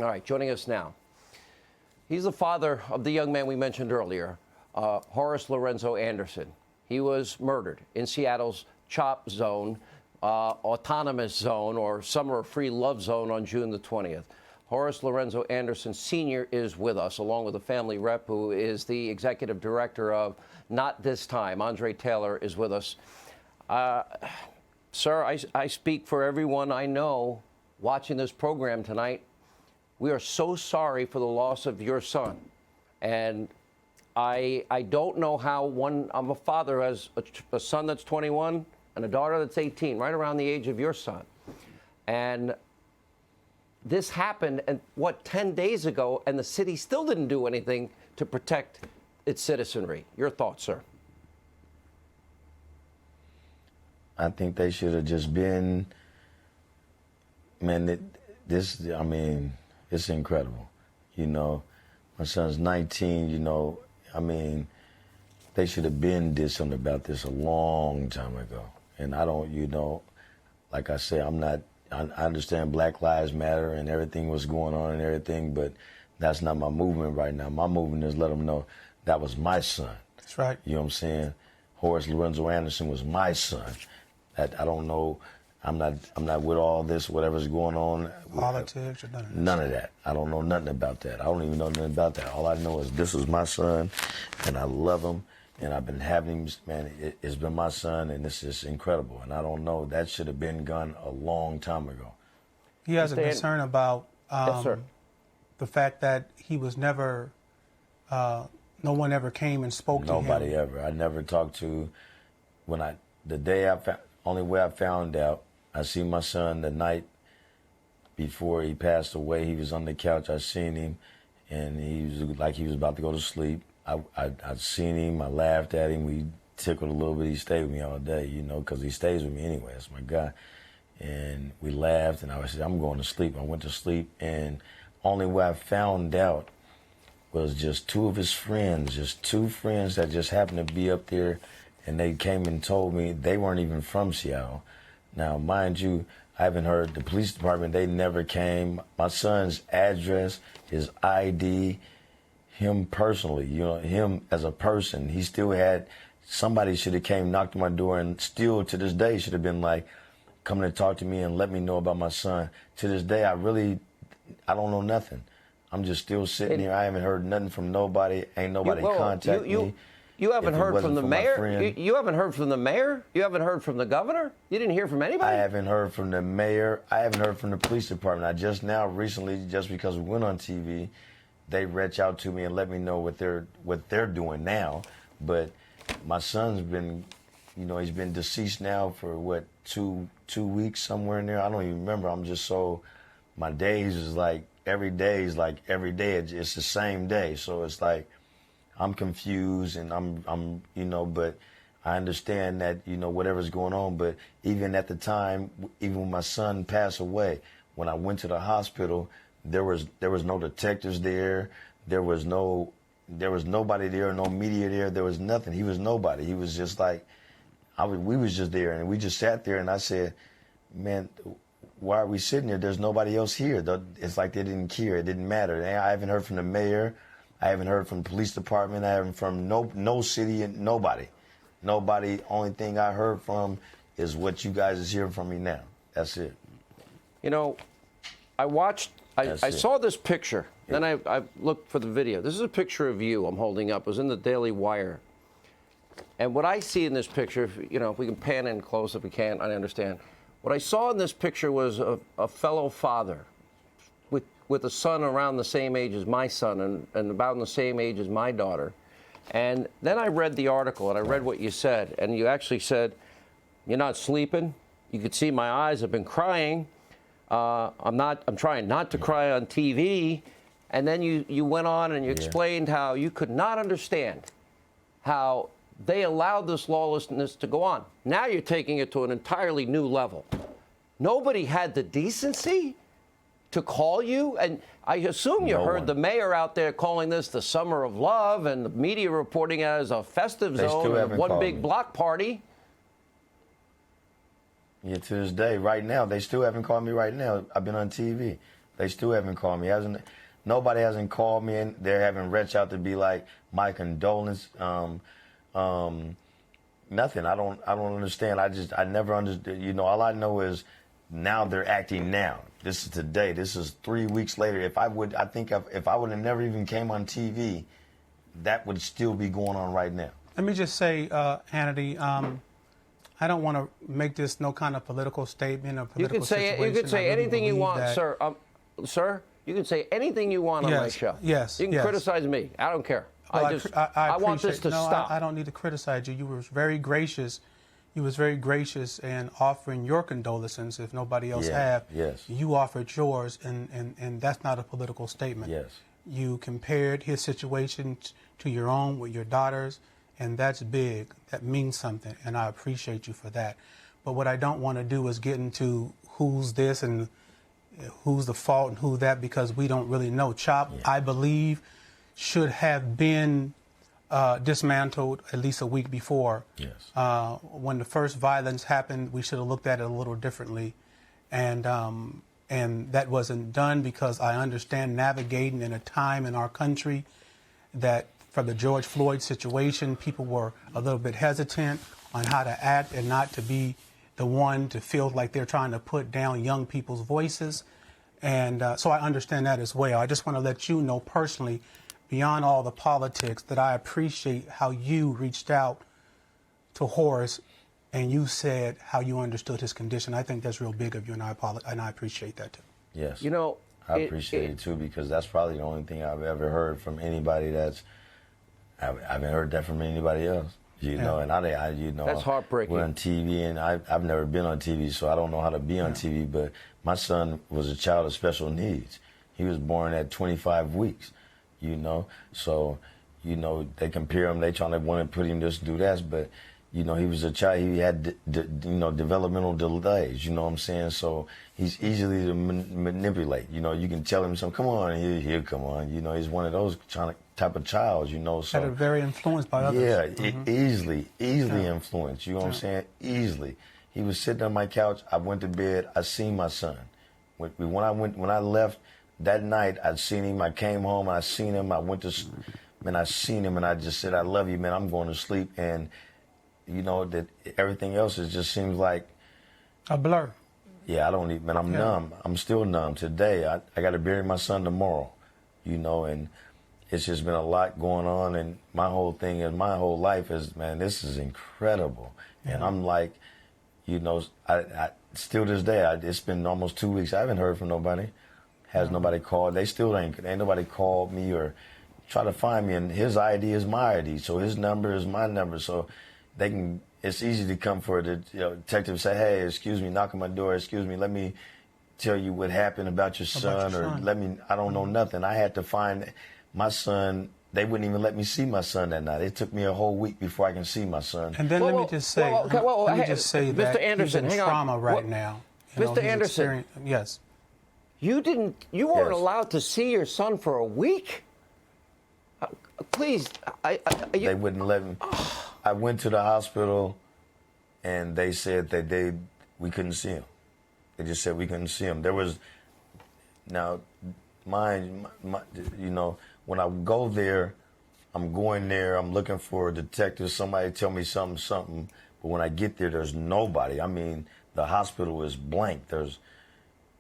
All right, joining us now. He's the father of the young man we mentioned earlier, Horace Lorenzo Anderson. He was murdered in Seattle's CHOP zone, autonomous zone, or summer of free love zone on June the 20th. Horace Lorenzo Anderson Sr. is with us, along with a family rep who is the executive director of Not This Time. Andre Taylor is with us. Sir, I speak for everyone I know watching this program tonight. We are so sorry for the loss of your son. And I don't know how I'm a father who has a son that's 21 and a daughter that's 18, right around the age of your son. And this happened, 10 days ago, and the city still didn't do anything to protect its citizenry. Your thoughts, sir? I think they should have just been, man, it's incredible. You know, my son's 19, you know, they should have did something about this a long time ago. And I don't, you know, like I say, I understand Black Lives Matter and everything was going on and everything, but that's not my movement right now. My movement is let them know that was my son. That's right. You know what I'm saying? Horace Lorenzo Anderson was my son. That I don't know. I'm not with all this, whatever's going on. Politics or none of that. None of that. I don't know nothing about that. I don't even know nothing about that. All I know is this is my son, and I love him, and I've been having him, man, it's been my son, and this is incredible. And I don't know, that should have been done a long time ago. He has a concern about yes, the fact that he was never, no one ever came and spoke to him. Nobody ever. I never talked to, only way I found out, I seen my son the night before he passed away. He was on the couch. I seen him, and he was like he was about to go to sleep. I seen him. I laughed at him. We tickled a little bit. He stayed with me all day, you know, because he stays with me anyway. That's my guy. And we laughed, and I said, I'm going to sleep. I went to sleep, and only way I found out was just two of his friends, just two friends that just happened to be up there, and they came and told me they weren't even from Seattle. Now, mind you, I haven't heard the police department, they never came. My son's address, his ID, him personally, you know, him as a person, he still had, somebody should have came, knocked on my door, and still to this day should have been like, coming to talk to me and let me know about my son. To this day, I don't know nothing. I'm just still sitting here. I haven't heard nothing from nobody. Ain't nobody contact me. You haven't heard from the mayor? You haven't heard from the mayor? You haven't heard from the governor? You didn't hear from anybody? I haven't heard from the mayor. I haven't heard from the police department. I just now, recently, just because we went on TV, they reach out to me and let me know what they're doing now. But my son's been, you know, he's been deceased now for, what, two weeks, somewhere in there? I don't even remember. I'm just so, my days is like, every day is like every day. It's the same day. So it's like, I'm confused, and I'm, you know, but I understand that, you know, whatever's going on. But even at the time, even when my son passed away, when I went to the hospital, there was no detectives there. There was nobody there, no media there. There was nothing. He was nobody. He was just like, we was just there, and we just sat there, and I said, man, why are we sitting here? There's nobody else here. It's like they didn't care. It didn't matter. I haven't heard from the mayor. I haven't heard from the police department. I haven't from no city and nobody. Nobody. Only thing I heard from is what you guys is hearing from me now. That's it. You know, I saw this picture. Yeah. Then I looked for the video. This is a picture of you I'm holding up. It was in the Daily Wire. And what I see in this picture, if we can pan in close, if we can't, I understand. What I saw in this picture was a fellow father with a son around the same age as my son and about the same age as my daughter. And then I read the article, and I read what you said. And you actually said, you're not sleeping. You could see my eyes. I've been crying. I'm trying not to cry on TV. And then you went on and you explained how you could not understand how they allowed this lawlessness to go on. Now you're taking it to an entirely new level. Nobody had the decency to call you, and I assume you heard the mayor out there calling this the summer of love, and the media reporting it as a festive zone and one big block party. Yeah, to this day, right now, they still haven't called me right now. I've been on TV. They still haven't called me. Nobody hasn't called me, and they haven't reached out to be like, my condolence. Nothing. I don't understand. I never understood. You know, all I know is now they're acting now. This is today. This is 3 weeks later. If I would have never even came on TV, that would still be going on right now. Let me just say, Hannity, I don't want to make this no kind of political statement or political situation. You can say really anything you want, that, sir. Sir, you can say anything you want on my show. Yes. You can criticize me. I don't care. Well, I want this to stop. I don't need to criticize you. You were very gracious. You was very gracious in offering your condolences if nobody else have. Yes. You offered yours, and that's not a political statement. Yes. You compared his situation to your own with your daughters, and that's big. That means something, and I appreciate you for that. But what I don't want to do is get into who's this and who's the fault and who that, because we don't really know. CHOP, I believe, should have been dismantled at least a week before. Yes. When the first violence happened, we should have looked at it a little differently. And that wasn't done because I understand navigating in a time in our country that for the George Floyd situation, people were a little bit hesitant on how to act and not to be the one to feel like they're trying to put down young people's voices. And so I understand that as well. I just want to let you know personally, beyond all the politics, that I appreciate how you reached out to Horace and you said how you understood his condition. I think that's real big of you, and I appreciate that too. Yes. You know, I appreciate it too, because that's probably the only thing I've ever heard from anybody I haven't heard that from anybody else. You know, and you know, that's heartbreaking. We're on TV, and I've never been on TV, so I don't know how to be on TV. But my son was a child of special needs. He was born at 25 weeks. You know, so you know they compare him. They trying to want to put him this, do that, but you know he was a child. He had you know, developmental delays. You know what I'm saying? So he's easily to manipulate. You know, you can tell him something. Come on, he'll come on. You know, he's one of those type of child. You know, so that are very influenced by others. Yeah, easily influenced. You know what I'm saying? Easily. He was sitting on my couch. I went to bed. I seen my son. When I left that night, I'd seen him. I came home. I seen him. I went to, man. I seen him, and I just said, "I love you, man. I'm going to sleep." And you know that everything else just seems like a blur. Yeah, I don't even. Man, I'm numb. I'm still numb today. I got to bury my son tomorrow. You know, and it's just been a lot going on. And my whole thing is, my whole life is, man, this is incredible. And I'm like, you know, I still this day. It's been almost 2 weeks. I haven't heard from nobody. Has nobody called? They still ain't nobody called me or try to find me. And his ID is my ID, so his number is my number. So they can. It's easy to come for the detective and say, "Hey, excuse me, knock on my door. Excuse me, let me tell you what happened about your son, let me. I don't know nothing." I had to find my son. They wouldn't even let me see my son that night. It took me a whole week before I can see my son. And then let me just say, Mr. that Anderson, he's in hang trauma on. right now. Mr. Anderson, yes. You weren't allowed to see your son for a week? Please, they wouldn't let me. I went to the hospital, and they said that we couldn't see him. They just said we couldn't see him. There was, now, you know, when I go there, I'm going there, I'm looking for a detective, somebody tell me something. But when I get there, there's nobody. I mean, the hospital is blank.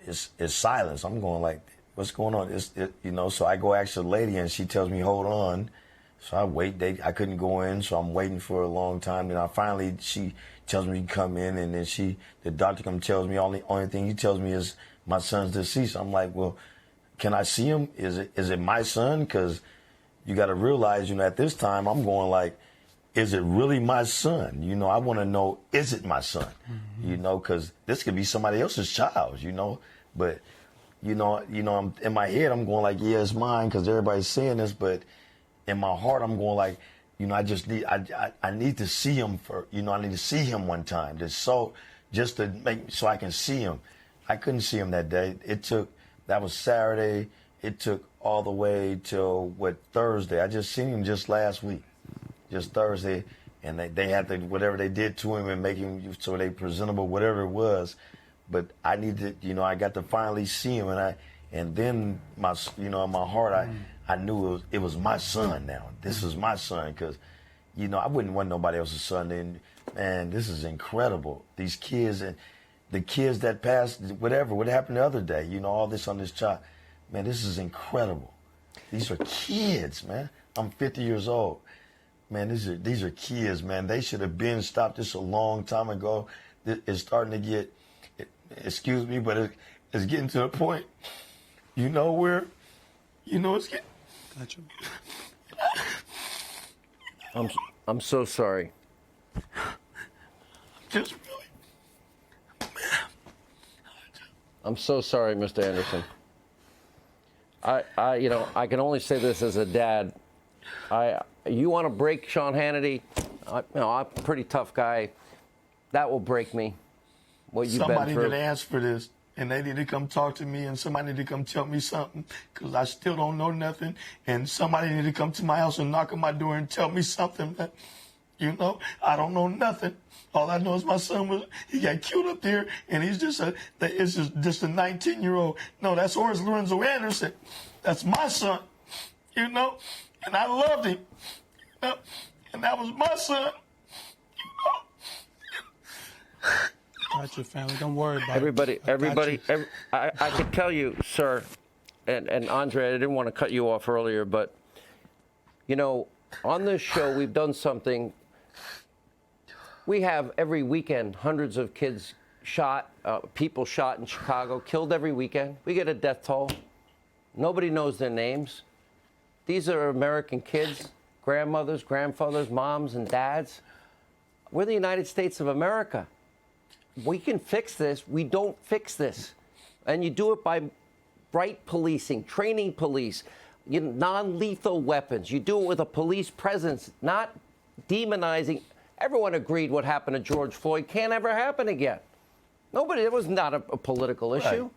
It's silence. I'm going like, what's going on? You know, so I go ask the lady, and she tells me, hold on. So I wait. I couldn't go in, so I'm waiting for a long time. Then she tells me to come in, and then the doctor tells me, only thing he tells me is my son's deceased. I'm like, well, can I see him? Is it my son? Because you got to realize, you know, at this time I'm going like, is it really my son? You know, I want to know, is it my son? Mm-hmm. You know, because this could be somebody else's child, you know. But, you know, I'm, in my head, I'm going like, yeah, it's mine because everybody's saying this. But in my heart, I'm going like, you know, I need to see him I need to see him one time. Just to make, so I can see him. I couldn't see him that day. That was Saturday. It took all the way till, Thursday. I just seen him just last week, just Thursday. And they had to, whatever they did to him and make him so they presentable, whatever it was. But I needed, you know, I got to finally see him, and And then in my heart, I knew it was my son now. This is my son, because, I wouldn't want nobody else's son. And man, this is incredible. These kids and the kids that passed, what happened the other day, all this on this child. Man, this is incredible. These are kids, man. I'm 50 years old. Man, these are kids, man. They should have been stopped this a long time ago. It's starting to get, excuse me, but it's getting to a point, where, it's getting. Gotcha. I'm so sorry. Just really. I'm so sorry, Mr. Anderson. I can only say this as a dad. You want to break Sean Hannity? I'm a pretty tough guy. That will break me. What you've been through. Somebody did ask for this, and they need to come talk to me, and somebody need to come tell me something, because I still don't know nothing, and somebody need to come to my house and knock on my door and tell me something. But, I don't know nothing. All I know is my son he got killed up there, and he's just a 19-year-old. No, that's Horace Lorenzo Anderson. That's my son, and I loved him, and that was my son. Got your family. Don't worry about Everybody, it. I could tell you, sir, and Andre, I didn't want to cut you off earlier, but, on this show, we've done something. We have every weekend hundreds of kids shot, people shot in Chicago, killed every weekend. We get a death toll. Nobody knows their names. These are American kids, grandmothers, grandfathers, moms, and dads. We're the United States of America. We can fix this. We don't fix this. And you do it by right policing, training police, non-lethal weapons. You do it with a police presence, not demonizing. Everyone agreed what happened to George Floyd can't ever happen again. It was not a political issue. Right.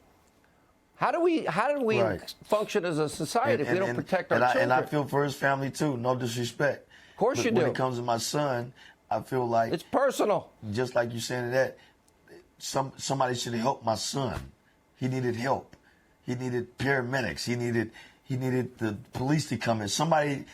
How do we Right. function as a society if we don't protect our children? And I feel for his family too. No disrespect. Of course you do. When it comes to my son, I feel like It's personal. just like you saying that, somebody should have helped my son. He needed help. He needed paramedics. He needed the police to come in. Somebody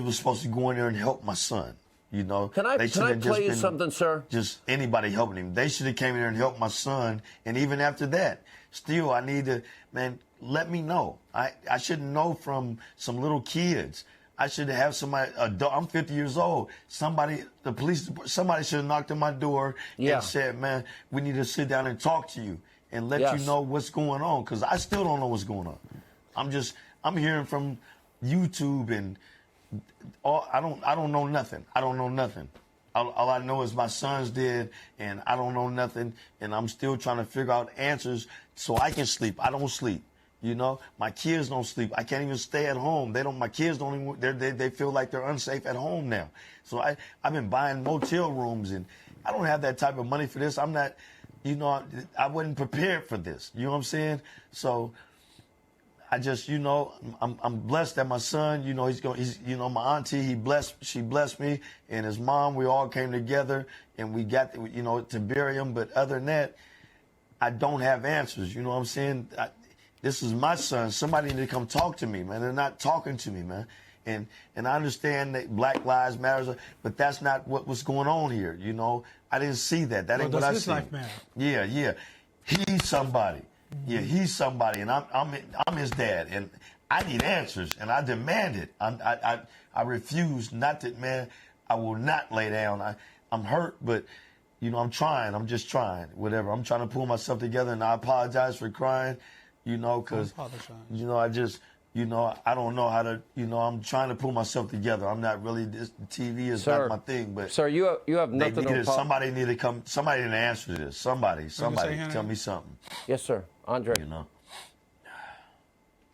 was supposed to go in there and help my son. Can I play you something, sir? Just anybody helping him. They should have came in there and helped my son. And even after that, still, I need to, let me know. I shouldn't know from some little kids. I should have somebody, I'm 50 years old. Somebody should have knocked on my door and said, man, we need to sit down and talk to you and let you know what's going on. Because I still don't know what's going on. I'm hearing from YouTube and I don't know nothing. I don't know nothing. All I know is my son's dead, and I don't know nothing, and I'm still trying to figure out answers so I can sleep. I don't sleep. My kids don't sleep. I can't even stay at home. My kids don't even, they feel like they're unsafe at home now. So I've been buying motel rooms, and I don't have that type of money for this. I'm not, I wasn't prepared for this. You know what I'm saying? So I just, I'm blessed that my son, my auntie, she blessed me, and his mom, we all came together and we got, to bury him. But other than that, I don't have answers. You know what I'm saying? This is my son. Somebody need to come talk to me, man. They're not talking to me, man. And I understand that Black Lives Matter, but that's not what was going on here. I didn't see that. That ain't what I see. Does his life matter? Yeah. He's somebody. Yeah, he's somebody, and I'm his dad, and I need answers, and I demand it. I refuse not to, man. I will not lay down. I'm hurt, but I'm trying. I'm just trying. Whatever. I'm trying to pull myself together, and I apologize for crying. Because I just I don't know how to. I'm trying to pull myself together. I'm not really. This TV is not my thing, but sir, you have nothing to apologize. Somebody need to come. Somebody need to answer this. Somebody tell me something. Yes, sir. Andre.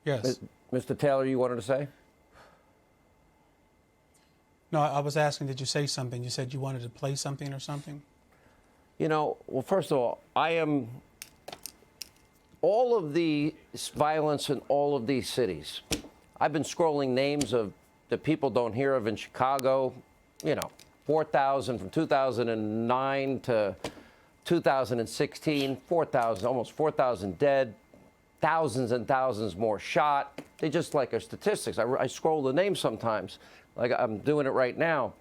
Yes. Mr. Taylor, you wanted to say? No, I was asking, did you say something? You said you wanted to play something or something? Well, first of all, all of the violence in all of these cities. I've been scrolling names of the people don't hear of in Chicago, 4,000 from 2009 to 2016, 4,000, almost 4,000 dead, thousands and thousands more shot. They just like our statistics. I scroll the names sometimes, like I'm doing it right now.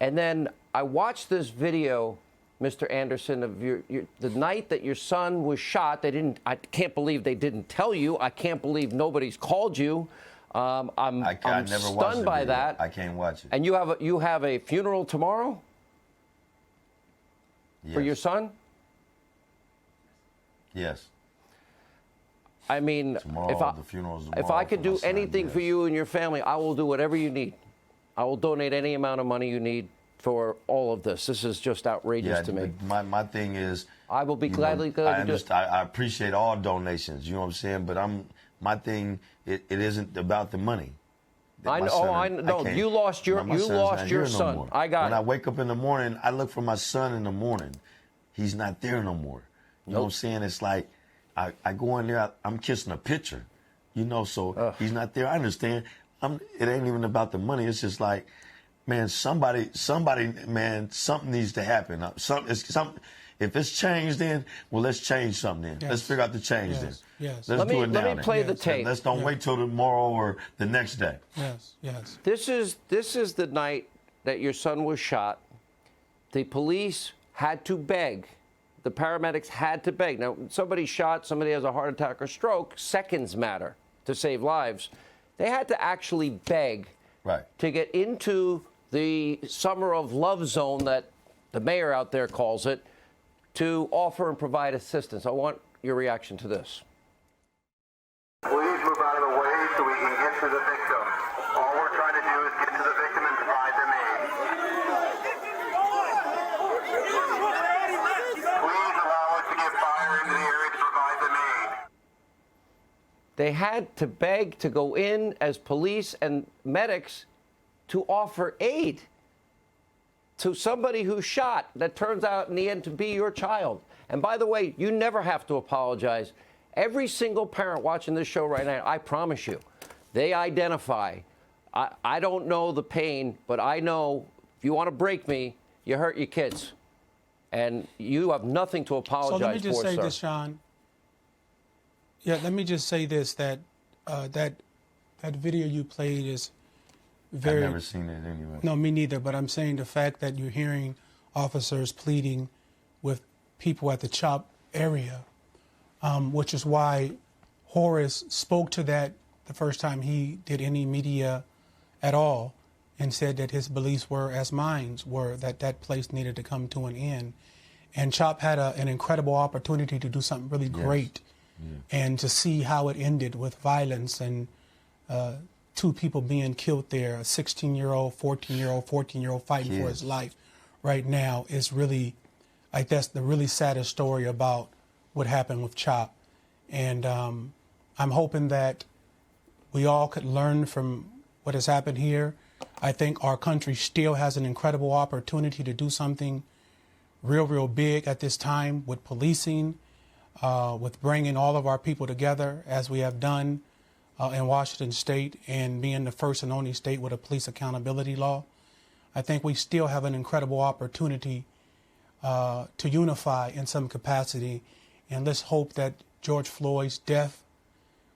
And then I watched this video, Mr. Anderson, of the night that your son was shot. I can't believe they didn't tell you. I can't believe nobody's called you. I'm stunned by that. I can't watch it. And you have a funeral tomorrow? Yes. For your son? Yes. I mean, tomorrow, the funeral's tomorrow if I could do son, anything yes. for you and your family, I will do whatever you need. I will donate any amount of money you need for all of this. This is just outrageous to me. My thing is, I will be gladly glad to do it. I appreciate all donations. You know what I'm saying? But my thing, it isn't about the money. I know. You lost your son. No, I got it. When I wake up in the morning, I look for my son in the morning. He's not there no more. You know what I'm saying? It's like I go in there, I'm kissing a picture. You know, so he's not there. I understand. It ain't even about the money. It's just like, man, somebody, man, something needs to happen. If it's changed, then let's change something. Then let's figure out the change. Then let's do it now. Let me play the tape. Let's don't wait till tomorrow or the next day. Yes. This is the night that your son was shot. The police had to beg. The paramedics had to beg. Now, somebody's shot, somebody has a heart attack or stroke, seconds matter to save lives. They had to actually beg to get into the summer of love zone that the mayor out there calls it, to offer and provide assistance. I want your reaction to this. Please move out of the way so we can get to the victim. All we're trying to do is get to the victim and provide them aid. Please allow us to get fire into the area to provide them aid. They had to beg to go in as police and medics to offer aid to somebody who's shot that turns out in the end to be your child. And by the way, you never have to apologize. Every single parent watching this show right now, I promise you, they identify. I don't know the pain, but I know if you want to break me, you hurt your kids. And you have nothing to apologize for, sir. So let me just say this, Sean. Yeah, let me just say this, that that video you played is very... I've never seen it anyway. No, me neither, but I'm saying the fact that you're hearing officers pleading with people at the CHOP area, which is why Horace spoke to that the first time he did any media at all, and said that his beliefs were, as mine were, that that place needed to come to an end. And CHOP had an incredible opportunity to do something really great, and to see how it ended with violence and 2 people being killed there, a 16-year-old, 14-year-old fighting for his life right now is really, like, that's the really saddest story about what happened with CHOP. And I'm hoping that we all could learn from what has happened here. I think our country still has an incredible opportunity to do something real big at this time with policing, with bringing all of our people together as we have done in Washington State, and being the first and only state with a police accountability law. I think we still have an incredible opportunity to unify in some capacity, and let's hope that George Floyd's death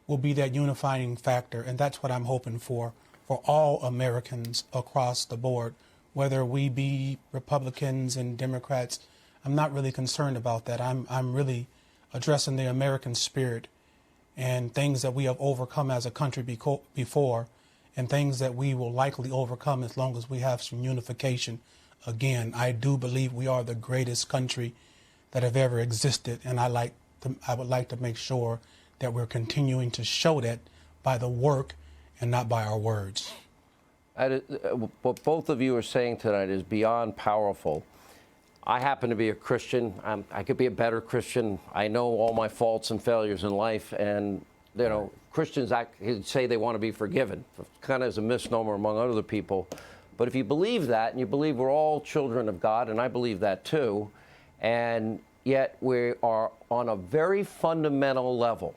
will be that unifying factor, and that's what I'm hoping for all Americans across the board, whether we be Republicans and Democrats. I'm not really concerned about that. I'm really addressing the American spirit and things that we have overcome as a country before, and things that we will likely overcome as long as we have some unification. Again, I do believe we are the greatest country that have ever existed, and I would like to make sure that we're continuing to show that by the work and not by our words. What both of you are saying tonight is beyond powerful. I happen to be a Christian. I could be a better Christian. I know all my faults and failures in life, and Christians say they want to be forgiven. Kind of as a misnomer among other people. But if you believe that, and you believe we're all children of God, and I believe that too, and yet we are on a very fundamental level.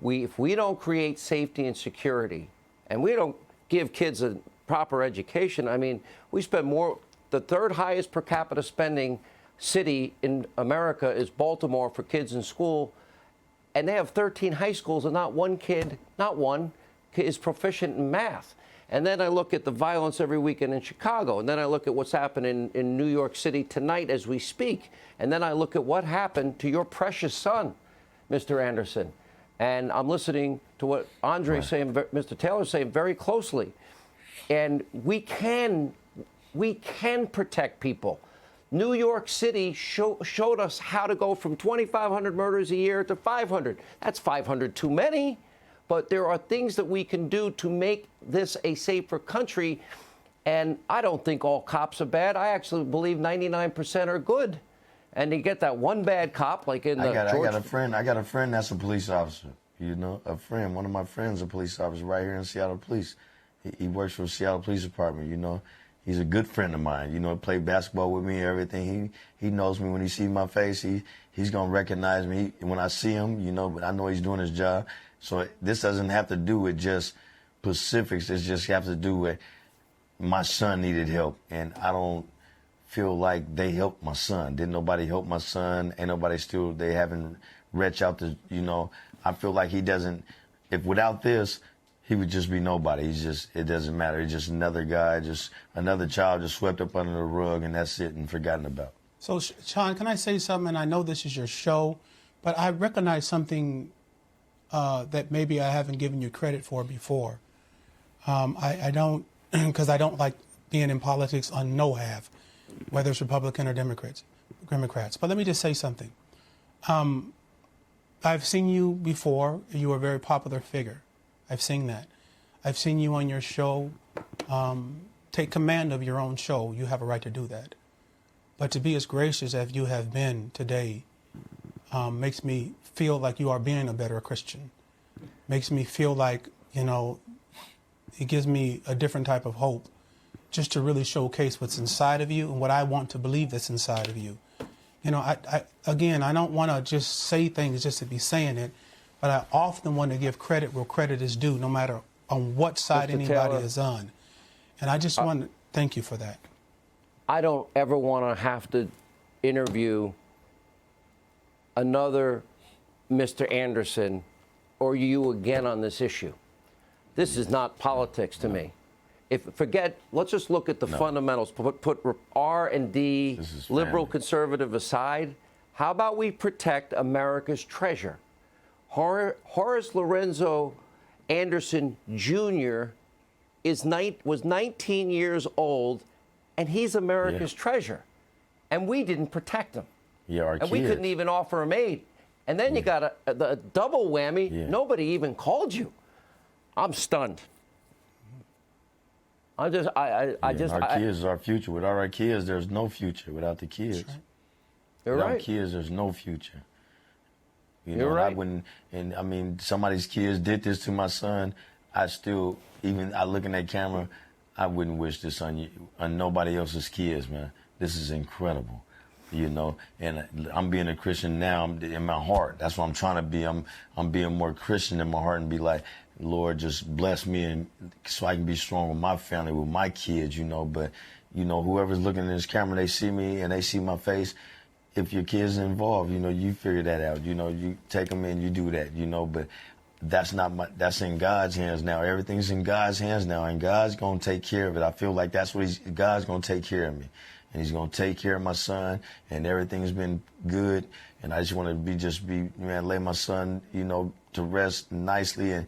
If we don't create safety and security, and we don't give kids a proper education, I mean, we spend more. The 3rd highest per capita spending city in America is Baltimore for kids in school. and they have 13 high schools, and not one kid is proficient in math. And then I look at the violence every weekend in Chicago, and then I look at what's happening in New York City tonight as we speak, and then I look at what happened to your precious son, Mr. Anderson. And I'm listening to what Andre's saying, Mr. Taylor's saying very closely. And we can protect people. New York City showed us how to go from 2,500 murders a year to 500. That's 500 too many. But there are things that we can do to make this a safer country. And I don't think all cops are bad. I actually believe 99% are good. And you get that one bad cop, like in the I got a friend that's a police officer. You know, a friend. One of my friends, a police officer right here in Seattle Police. He works for the Seattle Police Department. You know, he's a good friend of mine. You know, played basketball with me and everything. He knows me when he sees my face. He's gonna recognize me when I see him. You know, but I know he's doing his job. So this doesn't have to do with just specifics. It just has to do with my son needed help, and I don't feel like they helped my son. Didn't nobody help my son? Ain't nobody still, they haven't reached out to, you know, I feel like he doesn't, if without this, he would just be nobody. He's just, it doesn't matter. He's just another guy, just another child just swept up under the rug, and that's it, and forgotten about. So, Sean, can I say something? And I know this is your show, but I recognize something that maybe I haven't given you credit for before. I don't, because I don't like being in politics on no half, whether it's Republican or Democrats. But let me just say something. I've seen you before. You are a very popular figure. I've seen that. I've seen you on your show. Take command of your own show. You have a right to do that. But to be as gracious as you have been today makes me feel like you are being a better Christian. Makes me feel like, you know, it gives me a different type of hope just to really showcase what's inside of you and what I want to believe that's inside of you. You know, I don't want to just say things just to be saying it, but I often want to give credit where credit is due, no matter on what side anybody Taylor, is on. And I just want to thank you for that. I don't ever want to have to interview another Mr. Anderson or you again on this issue. This is not politics to me. Let's just look at the fundamentals. Put R&D, liberal, conservative aside. How about we protect America's treasure? Horace Lorenzo Anderson Jr. was 19 years old, and he's America's treasure. And we didn't protect him. Yeah, our and kids. We couldn't even offer him aid. And then you got a double whammy. Yeah. Nobody even called you. I'm stunned. Our kids is our future. Without our kids, there's no future. Without the kids, right. Without kids, there's no future. You know, You're right. I wouldn't. And I mean, somebody's kids did this to my son. I look in that camera. I wouldn't wish this on nobody else's kids, man. This is incredible. You know, and I'm being a Christian now in my heart. That's what I'm trying to be. I'm being more Christian in my heart and be like, Lord, just bless me and so I can be strong with my family, with my kids, you know. But, you know, whoever's looking in this camera, they see me and they see my face. If your kids are involved, you know, you figure that out. You know, you take them in, you do that, you know. But that's in God's hands now. Everything's in God's hands now, and God's going to take care of it. I feel like that's what God's going to take care of me. And he's going to take care of my son, and everything's been good. And I just want to lay my son, you know, to rest nicely and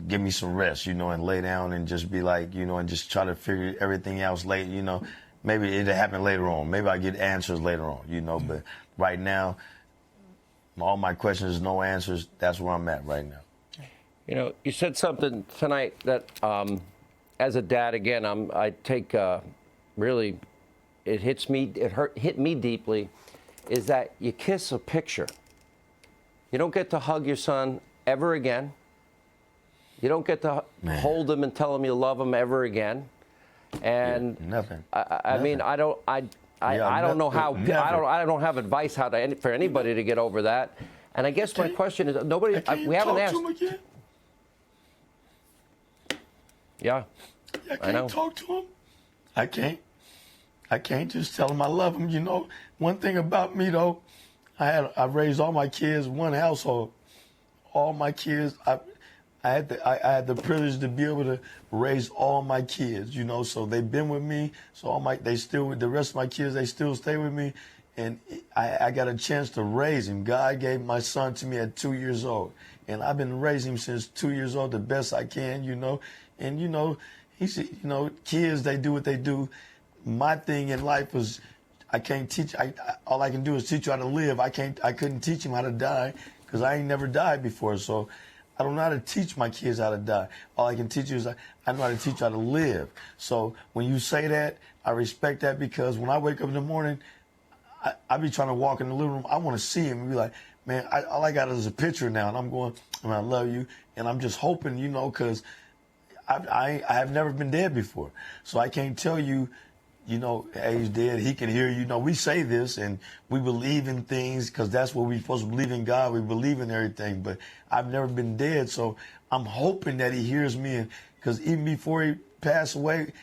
give me some rest, you know, and lay down and just be like, you know, and just try to figure everything else later, you know. Maybe it'll happen later on. Maybe I get answers later on, you know. But right now, all my questions, no answers. That's where I'm at right now. You know, you said something tonight that, as a dad, again, I take really. It hit me deeply, is that you kiss a picture. You don't get to hug your son ever again. You don't get to hold him and tell him you love him ever again. And nothing. I mean, I don't know how. I don't have advice for anybody to get over that. And I guess my question is, we haven't asked. Yeah, I can't talk to him. I can't just tell him I love him. You know, one thing about me though, I raised all my kids in one household. all my kids. I had the privilege to be able to raise all my kids, you know. So they've been with me. So the rest of my kids, they still stay with me, and I got a chance to raise him. God gave my son to me at 2 years old, and I've been raising him since 2 years old the best I can, you know. And you know, kids, they do what they do. My thing in life was, I can't teach. All I can do is teach you how to live. I couldn't teach him how to die because I ain't never died before. So I don't know how to teach my kids how to die. All I can teach you is I know how to teach you how to live. So when you say that, I respect that, because when I wake up in the morning, I be trying to walk in the living room. I want to see him and be like, man, all I got is a picture now, and I'm going, I love you, and I'm just hoping, you know, because I have never been dead before, so I can't tell you. You know, hey, he's dead. He can hear you. You know, we say this and we believe in things because that's what we're supposed to believe in. God, we believe in everything. But I've never been dead, so I'm hoping that he hears me. Because even before he passed away,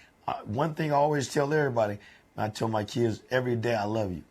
one thing I always tell everybody, I tell my kids every day, I love you.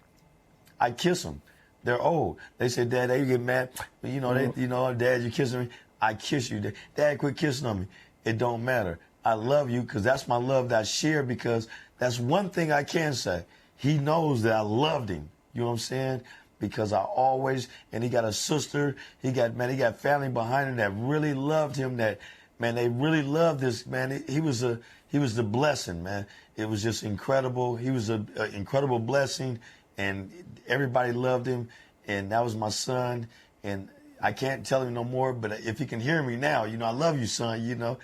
I kiss them. They're old. They say, Dad, they get mad. You know, Dad, you kissing me. I kiss you. Dad, quit kissing on me. It don't matter. I love you because that's my love that I share, because that's one thing I can say. He knows that I loved him. You know what I'm saying? Because I always, and he got a sister, he got family behind him that really loved him, that, man, they really loved this, man. He was the blessing, man. It was just incredible. He was an incredible blessing, and everybody loved him, and that was my son. And I can't tell him no more, but if he can hear me now, you know, I love you, son, you know,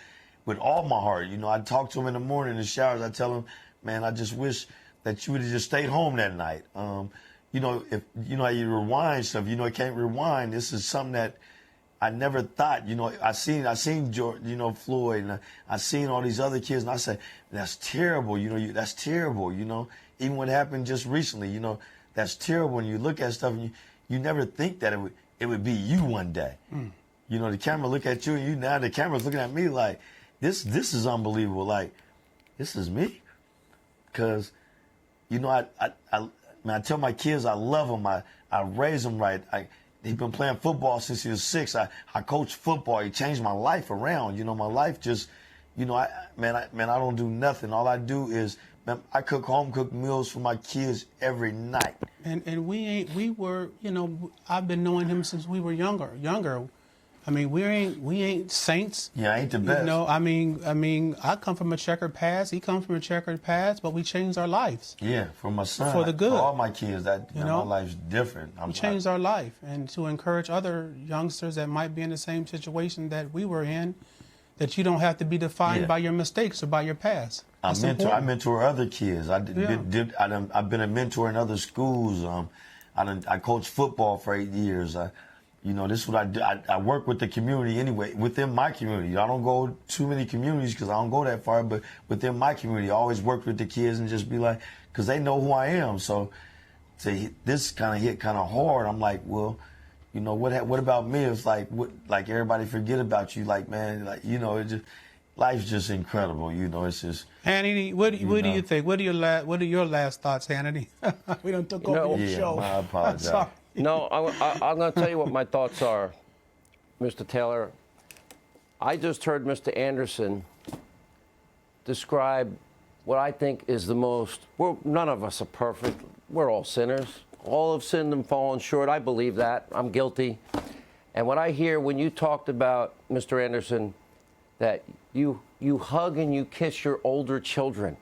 with all my heart. You know, I talk to him in the morning in the showers. I tell him, man, I just wish that you would have just stayed home that night. You know, if you know how you rewind stuff, you know, you can't rewind. This is something that I never thought. You know, I seen George, you know, Floyd, and I seen all these other kids, and I said, that's terrible. You know, that's terrible. You know, even what happened just recently. You know, that's terrible. When you look at stuff, and you never think that it would be you one day. You know, the camera look at you, and you now the camera's looking at me like, this is unbelievable. Like, this is me. Because, you know, I tell my kids I love them. I raise them right. He's been playing football since he was 6. I coach football. He changed my life around. You know, my life just, you know, I don't do nothing. All I do is, man, I cook home-cooked meals for my kids every night. And we were, you know, I've been knowing him since we were younger. I mean, we ain't saints. Yeah, I ain't the best. You know, I mean, I come from a checkered past. He comes from a checkered past, but we changed our lives. Yeah, for my son. For the good. For all my kids, that my life's different. We changed our life, and to encourage other youngsters that might be in the same situation that we were in, that you don't have to be defined by your mistakes or by your past. I mentor other kids. I've been a mentor in other schools. I coached football for 8 years. You know, this is what I do. I work with the community anyway, within my community. I don't go too many communities because I don't go that far, but within my community, I always work with the kids and just be like, because they know who I am. So this kind of hit kind of hard. I'm like, well, you know, what about me? It's like, like everybody forget about you. Like, man, like, you know, life's just incredible. You know, it's just. Hannity, what do you think? What are your last thoughts, Hannity? We don't took over your show. I apologize. No, I'm going to tell you what my thoughts are, Mr. Taylor. I just heard Mr. Anderson describe what I think is the most. None of us are perfect. We're all sinners. All have sinned and fallen short. I believe that. I'm guilty. And what I hear when you talked about, Mr. Anderson, that you hug and you kiss your older children,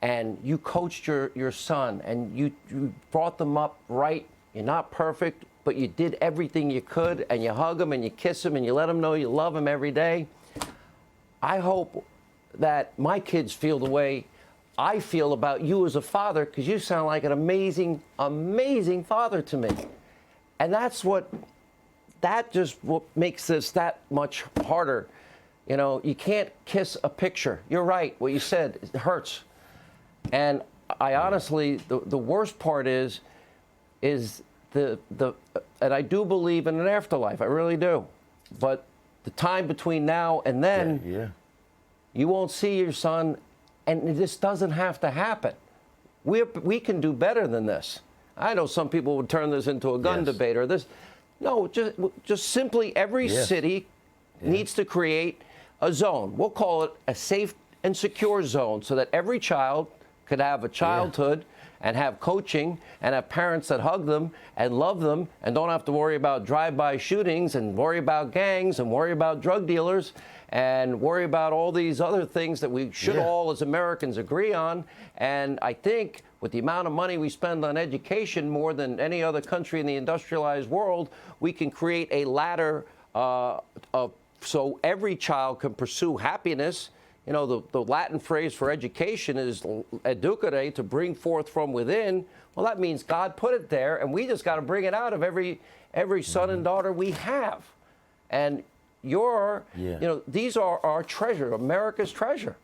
and you coached your son, and you brought them up right. You're not perfect, but you did everything you could, and you hug them and you kiss them and you let them know you love them every day. I hope that my kids feel the way I feel about you as a father, because you sound like an amazing, amazing father to me. And that just what makes this that much harder. You know, you can't kiss a picture. You're right, what you said, it hurts. And I honestly, the worst part is and I do believe in an afterlife, I really do. But the time between now and then, you won't see your son, and this doesn't have to happen. We can do better than this. I know some people would turn this into a gun debate or this. No, just simply every city needs to create a zone. We'll call it a safe and secure zone so that every child could have a childhood and have coaching and have parents that hug them and love them and don't have to worry about drive-by shootings and worry about gangs and worry about drug dealers and worry about all these other things that we should all as Americans agree on. And I think with the amount of money we spend on education, more than any other country in the industrialized world, we can create a ladder so every child can pursue happiness. You know, the Latin phrase for education is educare, to bring forth from within. Well, that means God put it there, and we just got to bring it out of every son and daughter we have. And you know, these are our treasure, America's treasure.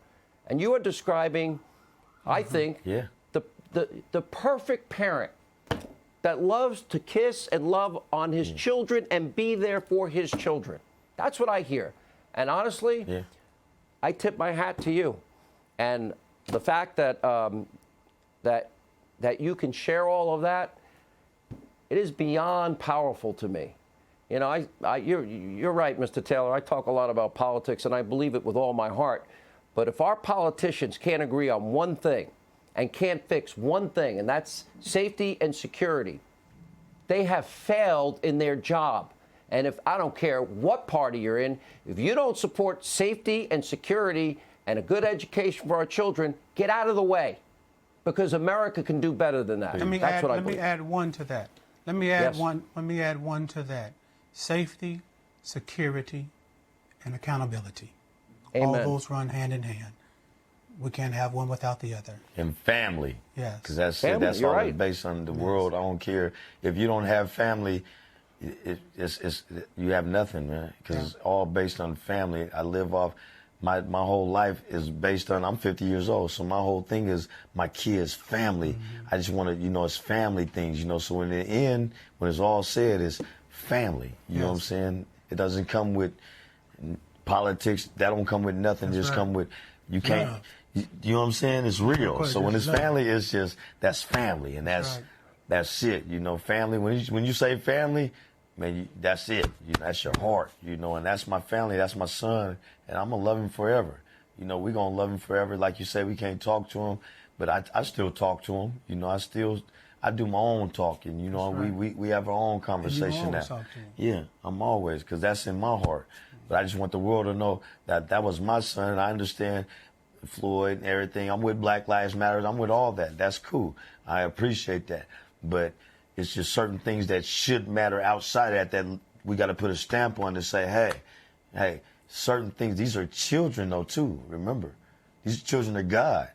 And you are describing, I think, the perfect parent that loves to kiss and love on his children and be there for his children. That's what I hear. And honestly, I tip my hat to you. And the fact that that you can share all of that, it is beyond powerful to me. You know, you're right, Mr. Taylor. I talk a lot about politics, and I believe it with all my heart. But if our politicians can't agree on one thing and can't fix one thing, and that's safety and security, they have failed in their job. And if I don't care what party you're in, if you don't support safety and security and a good education for our children, get out of the way, because America can do better than that. Let me add one to that. Let me add one to that. Safety, security, and accountability. Amen. All those run hand in hand. We can't have one without the other. And family. Yes. Because that's family, it. That's you're all right. based on the world. I don't care. If you don't have family, you have nothing, man. Because it's all based on family. I live off, my whole life is based on, I'm 50 years old, so my whole thing is my kids, family. I just want to, you know, it's family things, you know. So in the end, when it's all said, it's family. You know what I'm saying? It doesn't come with politics. That don't come with nothing. That's just right. come with, you can't, you know what I'm saying? It's real. So when it's family, it's just, that's family. And that's it. You know, family, when you say family, man, that's it. That's your heart, you know, and that's my family. That's my son, and I'm going to love him forever. You know, we're going to love him forever. Like you say, we can't talk to him, but I still talk to him. You know, I do my own talking. You know, we have our own conversation now. Talk to him. Yeah, I'm always, because that's in my heart. But I just want the world to know that that was my son. I understand Floyd and everything. I'm with Black Lives Matter. I'm with all that. That's cool. I appreciate that. But it's just certain things that should matter outside of that we got to put a stamp on to say, hey, certain things. These are children, though, too. Remember, these are children of God.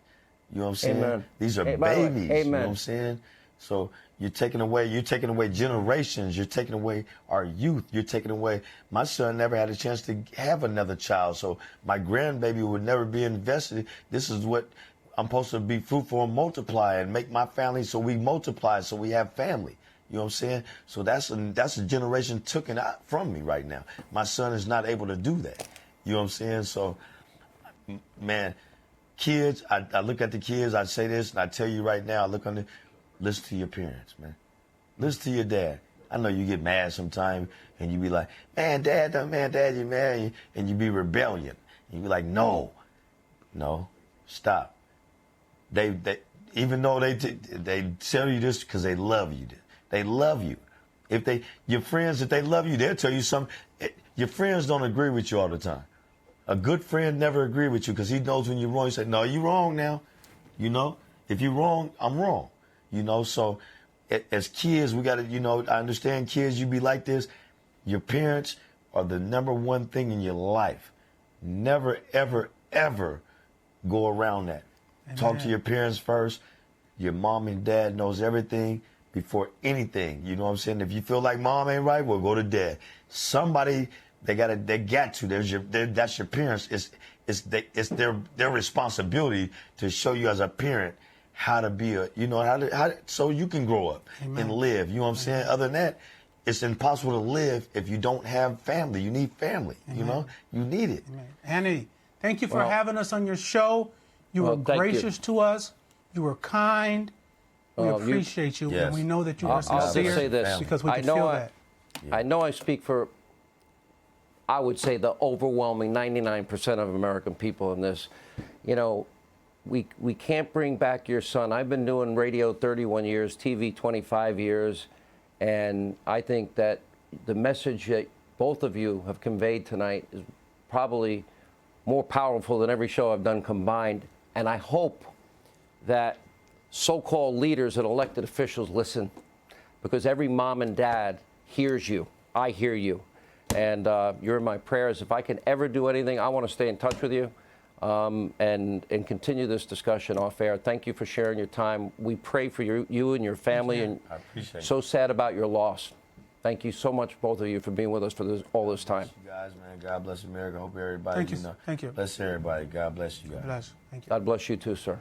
You know what I'm saying? Amen. These are babies. You know what I'm saying? So you're taking away generations. You're taking away our youth. You're taking away. My son never had a chance to have another child, so my grandbaby would never be invested. This is what I'm supposed to be fruitful and multiply and make my family so we multiply, so we have family. You know what I'm saying? So that's a generation taken out from me right now. My son is not able to do that. You know what I'm saying? So, man, kids, I look at the kids, I say this, and I tell you right now, listen to your parents, man. Listen to your dad. I know you get mad sometimes, and you be like, man, dad, you mad, and you be rebellion. And you be like, no, stop. They even though they tell you this because they love you. They love you. Your friends, if they love you, they'll tell you something. Your friends don't agree with you all the time. A good friend never agree with you because he knows when you're wrong. He say, no, you're wrong now. You know, if you're wrong, I'm wrong. You know, so as kids, we got to, you know, I understand kids, you be like this. Your parents are the number one thing in your life. Never, ever, ever go around that. Amen. Talk to your parents first. Your mom and dad knows everything before anything. You know what I'm saying? If you feel like mom ain't right, well, go to dad. Somebody, they got to. That's your parents. It's their responsibility to show you as a parent how to be so you can grow up and live. You know what I'm saying? Other than that, it's impossible to live if you don't have family. You need family. You know, you need it. Hannity, thank you for having us on your show. You were gracious to us. You were kind. We appreciate you, and we know that you are sincere. I'll just say this. Because we can feel that. I know I speak for, I would say, the overwhelming 99% of American people in this. You know, we can't bring back your son. I've been doing radio 31 years, TV 25 years, and I think that the message that both of you have conveyed tonight is probably more powerful than every show I've done combined. And I hope that so-called leaders and elected officials listen, because every mom and dad hears you. I hear you. And you're in my prayers. If I can ever do anything, I want to stay in touch with you and continue this discussion off air. Thank you for sharing your time. We pray for you and your family. And I appreciate it. So sad about your loss. Thank you so much, both of you, for being with us for all this time. You guys, man. God bless America. Hope everybody, Thank you. know. Thank you. Bless everybody. God bless you guys. God bless. Thank you. God bless you too, sir.